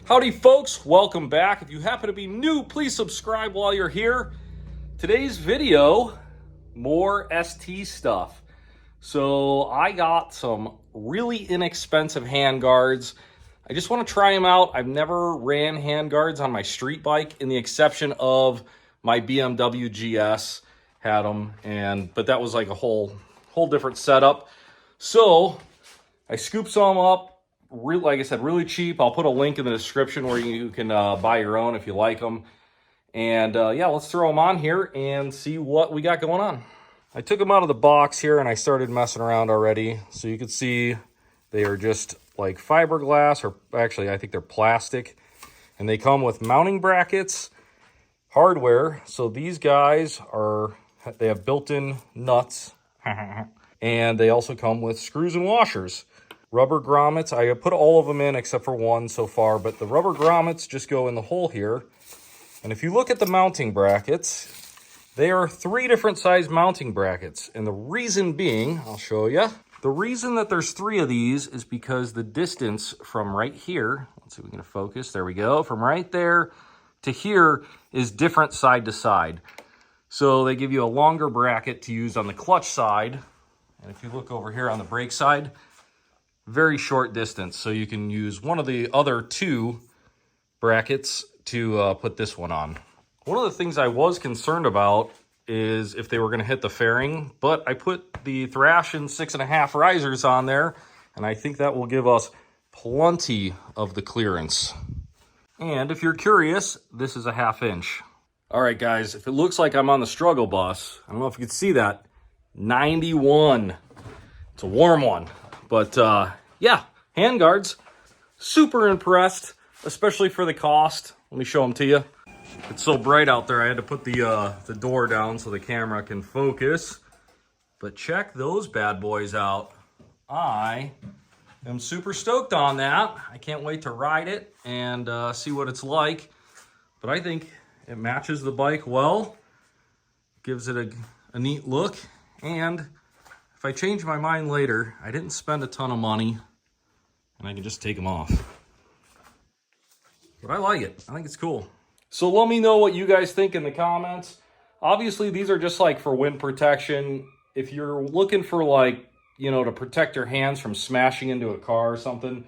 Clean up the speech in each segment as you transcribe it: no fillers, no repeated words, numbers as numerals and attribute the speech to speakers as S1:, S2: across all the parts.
S1: Howdy folks, welcome back. If you happen to be new, please subscribe while you're here. Today's video, more ST stuff. So I got some really inexpensive handguards. I just want to try them out. I've never ran handguards on my street bike, in the exception of my BMW GS had them, but that was like a whole different setup. So I scooped some up, like I said, really cheap. I'll put a link in the description where you can buy your own if you like them. And yeah, let's throw them on here and see what we got going on. I took them out of the box here and I started messing around already. So you can see they are just like fiberglass, or actually I think they're plastic. And they come with mounting brackets, hardware. So these guys they have built-in nuts. And they also come with screws and washers. Rubber grommets, I put all of them in except for one so far, but the rubber grommets just go in the hole here. And if you look at the mounting brackets, they are 3 different size mounting brackets. And the reason being, I'll show you. The reason that there's 3 of these is because the distance from right here, let's see if we can focus, there we go, from right there to here is different side to side. So they give you a longer bracket to use on the clutch side. And if you look over here on the brake side, very short distance. So you can use one of the other 2 brackets to put this one on. One of the things I was concerned about is if they were going to hit the fairing, but I put the Thrashin 6.5 risers on there, and I think that will give us plenty of the clearance. And if you're curious, this is a 1/2 inch. All right, guys, if it looks like I'm on the struggle bus, I don't know if you can see that, 91. It's a warm one. But yeah, handguards, super impressed, especially for the cost. Let me show them to you. It's so bright out there, I had to put the door down so the camera can focus. But check those bad boys out. I am super stoked on that. I can't wait to ride it and see what it's like. But I think it matches the bike well, gives it a neat look, and if I change my mind later, I didn't spend a ton of money, and I can just take them off. But I like it. I think it's cool. So let me know what you guys think in the comments. Obviously, these are just like for wind protection. If you're looking for like, to protect your hands from smashing into a car or something,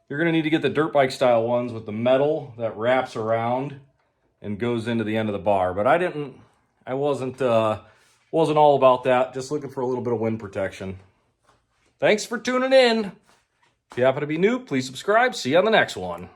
S1: you're going to need to get the dirt bike style ones with the metal that wraps around and goes into the end of the bar. But I wasn't all about that. Just looking for a little bit of wind protection. Thanks for tuning in. If you happen to be new, please subscribe. See you on the next one.